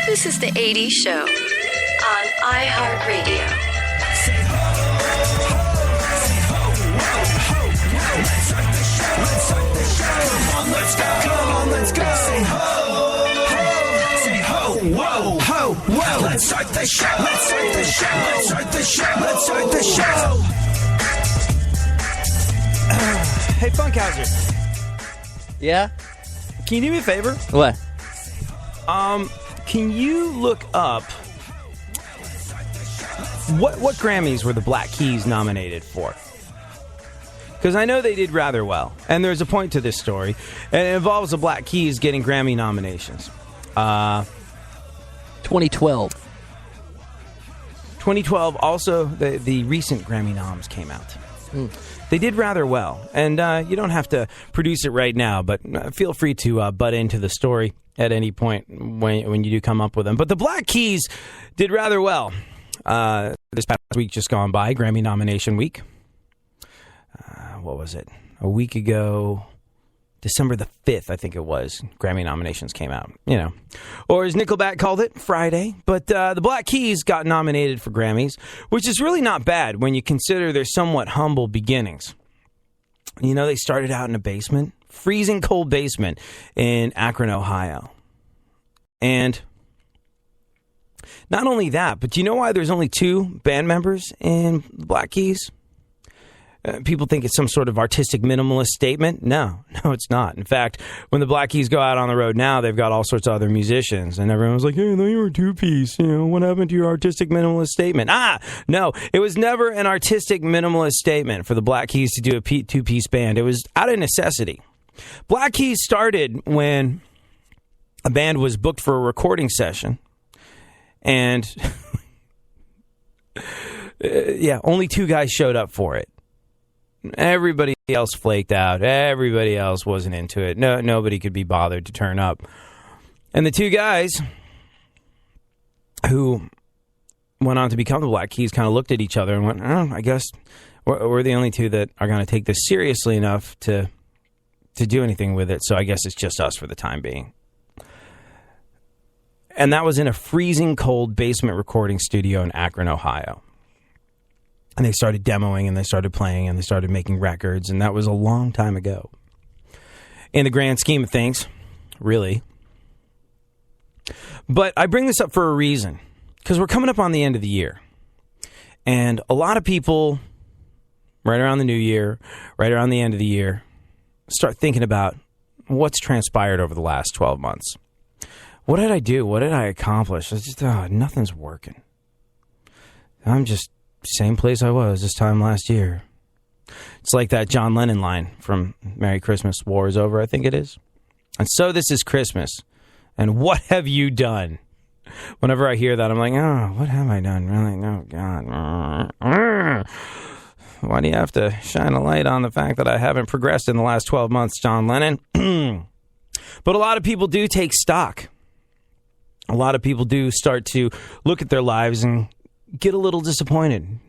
This is the 80s Show on iHeartRadio. Let's go. Say ho. Say ho. Whoa. Ho. Whoa. Let's start the show. Let's start the show. Let's start the show. Let's start the show. Hey, Funkhauser. Yeah? Can you do me a favor? What? Can you look up what Grammys were the Black Keys nominated for? Because I know they did rather well. And there's a point to this story. And it involves the Black Keys getting Grammy nominations. 2012. 2012, also, the recent Grammy noms came out. They did rather well. And you don't have to produce it right now, but feel free to butt into the story at any point when you do come up with them. But the Black Keys did rather well. This past week just gone by, Grammy nomination week. What was it? A week ago, December the 5th, I think it was, Grammy nominations came out. You know, or as Nickelback called it, Friday. But the Black Keys got nominated for Grammys, which is really not bad when you consider their somewhat humble beginnings. You know, they started out in a basement, freezing cold basement in Akron, Ohio. And not only that, but do you know why there's only 2 band members in the Black Keys? People think it's some sort of artistic minimalist statement. No, it's not. In fact, when the Black Keys go out on the road now, they've got all sorts of other musicians. And everyone's like, hey, no, you were a 2-piece. You know, what happened to your artistic minimalist statement? No, it was never an artistic minimalist statement for the Black Keys to do a 2-piece band. It was out of necessity. Black Keys started when a band was booked for a recording session. And, only 2 guys showed up for it. Everybody else flaked out. Everybody else wasn't into it. Nobody could be bothered to turn up. And the 2 guys who went on to become the Black Keys kind of looked at each other and went, I guess we're the only 2 that are going to take this seriously enough to do anything with it. So I guess it's just us for the time being. And that was in a freezing cold basement recording studio in Akron, Ohio. And they started demoing, and they started playing, and they started making records, and that was a long time ago. In the grand scheme of things, really. But I bring this up for a reason, because we're coming up on the end of the year. And a lot of people, right around the new year, right around the end of the year, start thinking about what's transpired over the last 12 months. What did I do? What did I accomplish? It's just, nothing's working. I'm just same place I was this time last year. It's like that John Lennon line from Merry Christmas, War is Over, I think it is. And so this is Christmas. And what have you done? Whenever I hear that, I'm like, what have I done? Really? No, God. Why do you have to shine a light on the fact that I haven't progressed in the last 12 months, John Lennon? But a lot of people do take stock. A lot of people do start to look at their lives and get a little disappointed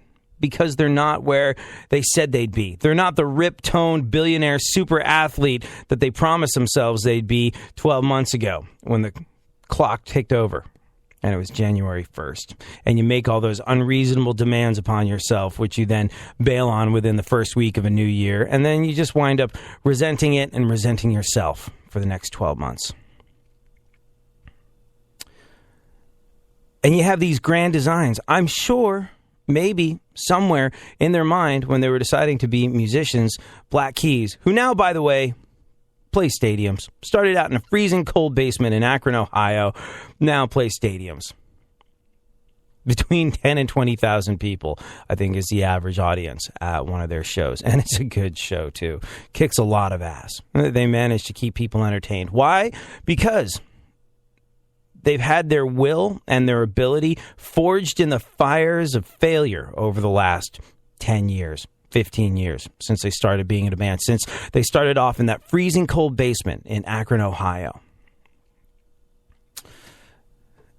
because they're not where they said they'd be. They're not the rip-toned billionaire super athlete that they promised themselves they'd be 12 months ago when the clock ticked over and it was January 1st. And you make all those unreasonable demands upon yourself, which you then bail on within the first week of a new year. And then you just wind up resenting it and resenting yourself for the next 12 months. And you have these grand designs. I'm sure, maybe, somewhere in their mind when they were deciding to be musicians, Black Keys, who now, by the way, play stadiums. Started out in a freezing cold basement in Akron, Ohio. Now play stadiums. Between 10 and 20,000 people, I think, is the average audience at one of their shows. And it's a good show, too. Kicks a lot of ass. They manage to keep people entertained. Why? Because they've had their will and their ability forged in the fires of failure over the last 10 years, 15 years, since they started being in a band, since they started off in that freezing cold basement in Akron, Ohio.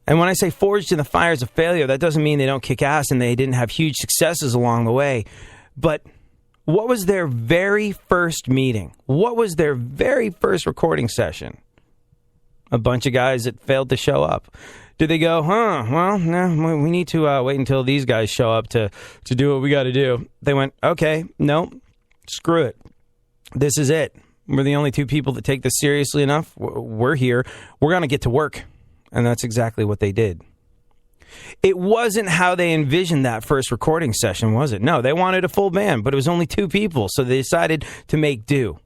And when I say forged in the fires of failure, that doesn't mean they don't kick ass and they didn't have huge successes along the way. But what was their very first meeting? What was their very first recording session? a bunch of guys that failed to show up. Did they go, well, no, we need to wait until these guys show up to do what we got to do? They went, okay, no, screw it. This is it. We're the only two people that take this seriously enough. We're here. We're going to get to work. And that's exactly what they did. It wasn't how they envisioned that first recording session, was it? No, they wanted a full band, but it was only two people, so they decided to make do.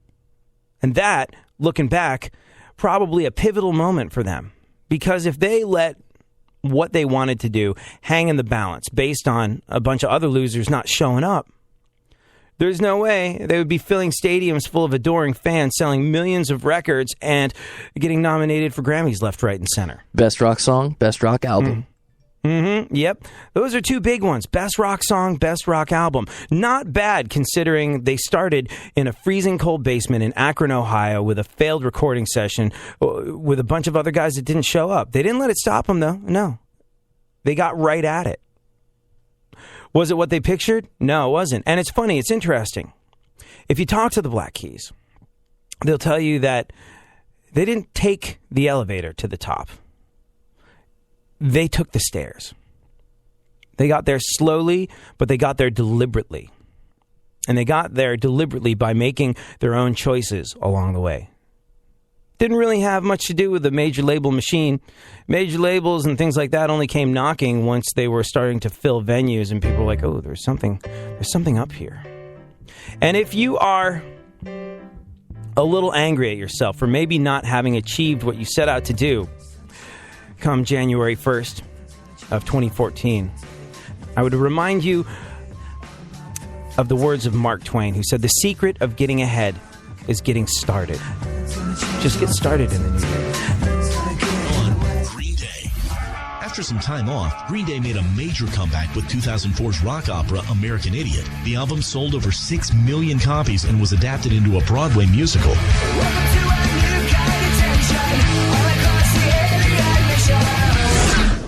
And that, looking back, probably a pivotal moment for them. Because if they let what they wanted to do hang in the balance based on a bunch of other losers not showing up, there's no way they would be filling stadiums full of adoring fans, selling millions of records, and getting nominated for Grammys left, right, and center. Best rock song, best rock album. Yep. Those are two big ones. Best rock song, best rock album. Not bad considering they started in a freezing cold basement in Akron, Ohio with a failed recording session with a bunch of other guys that didn't show up. They didn't let it stop them, though. No. They got right at it. Was it what they pictured? No, it wasn't. And it's funny. It's interesting. If you talk to the Black Keys, they'll tell you that they didn't take the elevator to the top. They took the stairs. They got there slowly, but they got there deliberately. And they got there deliberately by making their own choices along the way. Didn't really have much to do with the major label machine. Major labels and things like that only came knocking once they were starting to fill venues and people were like, oh, there's something up here. And if you are a little angry at yourself for maybe not having achieved what you set out to do, come January 1st of 2014, I would remind you of the words of Mark Twain, who said, the secret of getting ahead is getting started. Just get started in the new year. Green Day. After some time off, Green Day made a major comeback with 2004's rock opera American Idiot. The album sold over 6 million copies and was adapted into a Broadway musical.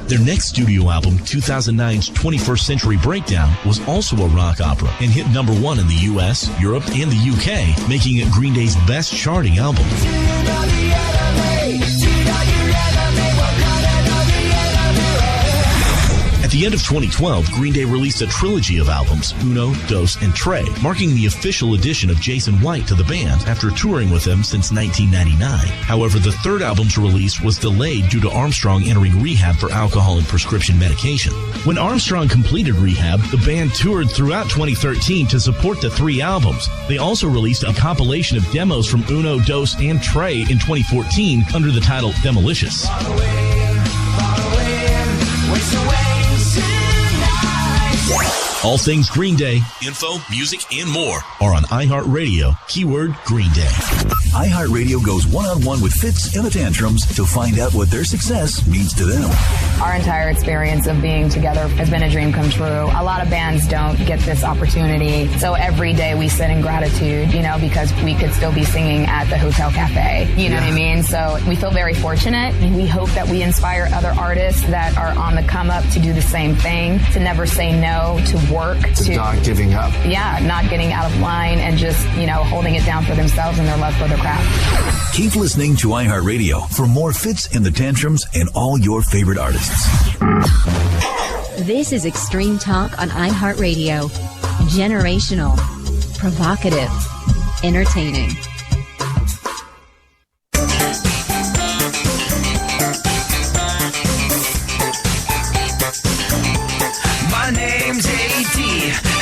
Their next studio album, 2009's 21st Century Breakdown, was also a rock opera and hit number 1 in the US, Europe, and the UK, making it Green Day's best charting album. At the end of 2012, Green Day released a trilogy of albums, Uno, Dos, and Tre, marking the official addition of Jason White to the band after touring with them since 1999. However, the third album's release was delayed due to Armstrong entering rehab for alcohol and prescription medication. When Armstrong completed rehab, the band toured throughout 2013 to support the 3 albums. They also released a compilation of demos from Uno, Dos, and Tre in 2014 under the title Demolicious. All things Green Day, info, music, and more are on iHeartRadio. Keyword Green Day. iHeartRadio goes one-on-one with Fitz and the Tantrums to find out what their success means to them. Our entire experience of being together has been a dream come true. A lot of bands don't get this opportunity. So every day we sit in gratitude, because we could still be singing at the Hotel Cafe. You know what I mean? So we feel very fortunate. And we hope that we inspire other artists that are on the come up to do the same thing, to never say no, to work, to not giving up. Yeah, not getting out of line and just, holding it down for themselves and their love for their craft. Keep listening to iHeartRadio for more Fitz and the Tantrums and all your favorite artists. This is Extreme Talk on iHeartRadio. Generational, provocative, entertaining. My name's AD,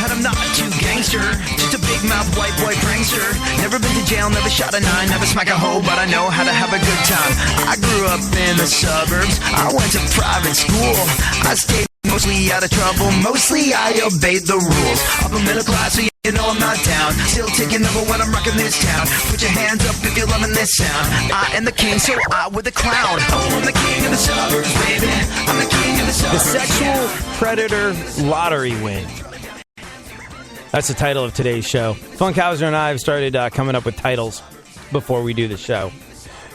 and I'm not too gangster. Just a big mouth white boy prankster. Never been to jail, never shot a 9, never smack a hoe, but I know how to have a good time. I grew up in the suburbs, I went to private school. I stayed mostly out of trouble, mostly I obeyed the rules. Upper middle class, so you know I'm not down. Still taking over when I'm rocking this town. Put your hands up if you're loving this sound. I am the king, so I with the clown. Oh, I'm the king of the suburbs, baby. I'm the king of the suburbs. The Sexual Predator Lottery Win. That's the title of today's show. Funkhauser and I have started coming up with titles before we do the show.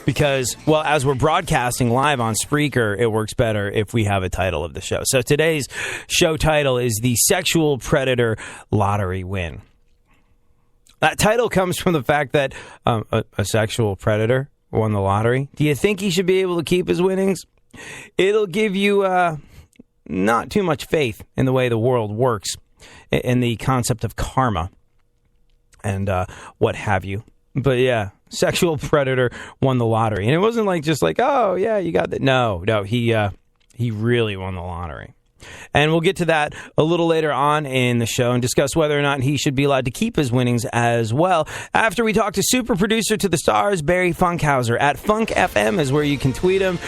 Because, well, as we're broadcasting live on Spreaker, it works better if we have a title of the show. So today's show title is the Sexual Predator Lottery Win. That title comes from the fact that a sexual predator, won the lottery. Do you think he should be able to keep his winnings? It'll give you not too much faith in the way the world works, in the concept of karma and what have you. But yeah, sexual predator won the lottery. And it wasn't like just like, oh, yeah, you got that. No, he really won the lottery. And we'll get to that a little later on in the show and discuss whether or not he should be allowed to keep his winnings as well. After we talk to super producer to the stars, Barry Funkhauser. At Funk FM is where you can tweet him.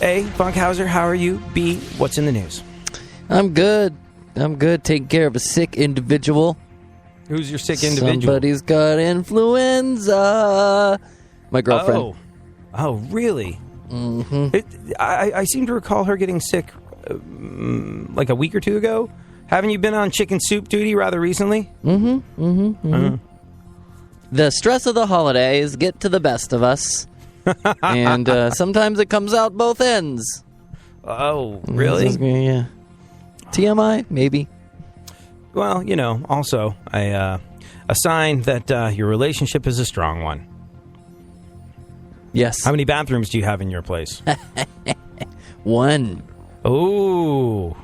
A, Funkhauser, how are you? B, what's in the news? I'm good. Taking care of a sick individual. Who's your sick individual? Somebody's got influenza. My girlfriend. Oh, really? Mm-hmm. I seem to recall her getting sick like a week or two ago. Haven't you been on chicken soup duty rather recently? The stress of the holidays get to the best of us. And sometimes it comes out both ends. Oh, really? Yeah. TMI, maybe. Well, also a sign that your relationship is a strong one. Yes. How many bathrooms do you have in your place? One. Oh.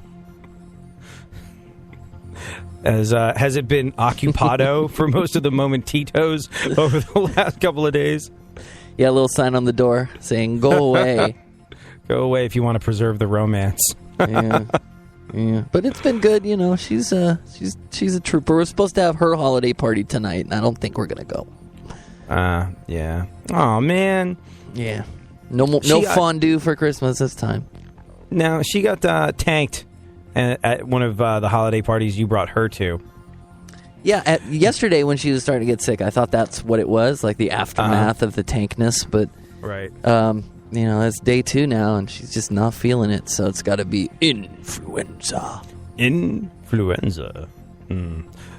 Has it been occupado for most of the momentitos over the last couple of days? Yeah, a little sign on the door saying, go away. Go away if you want to preserve the romance. Yeah. But it's been good, she's a trooper. We're supposed to have her holiday party tonight, and I don't think we're going to go. Yeah. Oh, man. Yeah. No fondue for Christmas this time. No, she got tanked at one of the holiday parties you brought her to. Yeah, yesterday when she was starting to get sick, I thought that's what it was, like the aftermath of the tankness. But, right. It's day 2 now, and she's just not feeling it, so it's got to be influenza.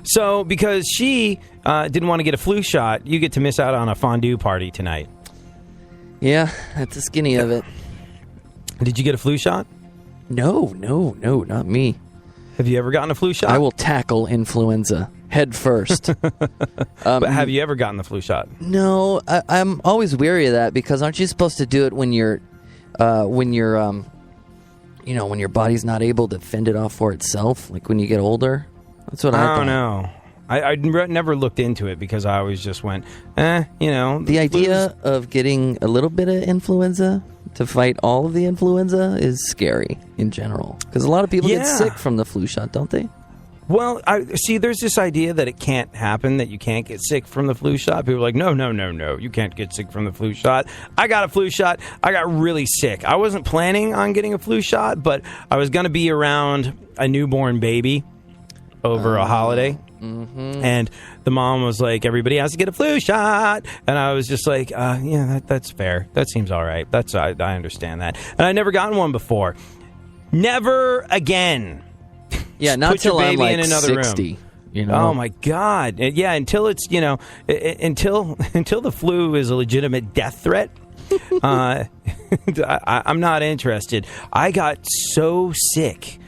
So, because she didn't want to get a flu shot, you get to miss out on a fondue party tonight. Yeah, that's the skinny of it. Did you get a flu shot? No, not me. Have you ever gotten a flu shot? I will tackle influenza head first. But have you ever gotten the flu shot? No, I'm always weary of that because aren't you supposed to do it when your body's not able to fend it off for itself, like when you get older? That's what I thought. don't know. I never looked into it because I always just went, The idea of getting a little bit of influenza to fight all of the influenza is scary in general. Because a lot of people get sick from the flu shot, don't they? Well, there's this idea that it can't happen, that you can't get sick from the flu shot. People are like, no, you can't get sick from the flu shot. I got a flu shot. I got really sick. I wasn't planning on getting a flu shot, but I was going to be around a newborn baby over a holiday. Mm-hmm. And the mom was like, everybody has to get a flu shot. And I was just like, that's fair. That seems all right. I understand that. And I'd never gotten one before. Never again. Yeah, not until I'm like in another 60. Room. Oh my God! Yeah, until it's until the flu is a legitimate death threat. I'm not interested. I got so sick,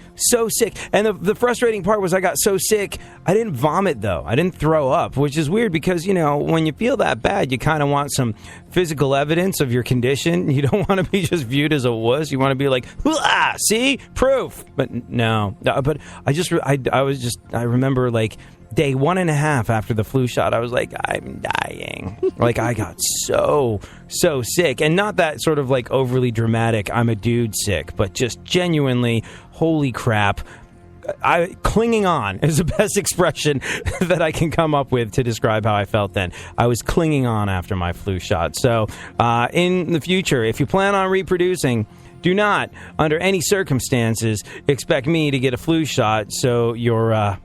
and the frustrating part was I got so sick I didn't vomit though. I didn't throw up, which is weird because when you feel that bad, you kind of want some physical evidence of your condition. You don't want to be just viewed as a wuss. You want to be like, see, proof. But no. But I remember like day 1.5 after the flu shot, I was like, I'm dying. Like I got so sick, and not that sort of like overly dramatic, I'm a dude sick, but just genuinely, holy crap. Clinging on is the best expression that I can come up with to describe how I felt then. I was clinging on after my flu shot. So in the future, if you plan on reproducing, do not, under any circumstances, expect me to get a flu shot so your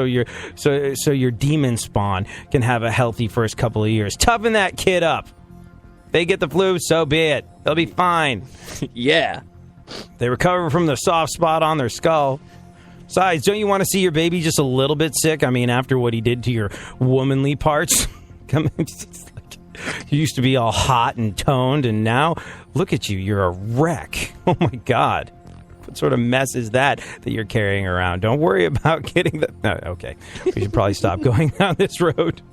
your demon spawn can have a healthy first couple of years. Toughen that kid up. They get the flu, so be it. They'll be fine. Yeah. They recover from the soft spot on their skull. Besides, don't you want to see your baby just a little bit sick? I mean, after what he did to your womanly parts? You used to be all hot and toned, and now, look at you, you're a wreck. Oh my God. What sort of mess is that you're carrying around? Don't worry about getting the... No, okay, we should probably stop going down this road.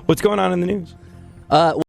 What's going on in the news? Well,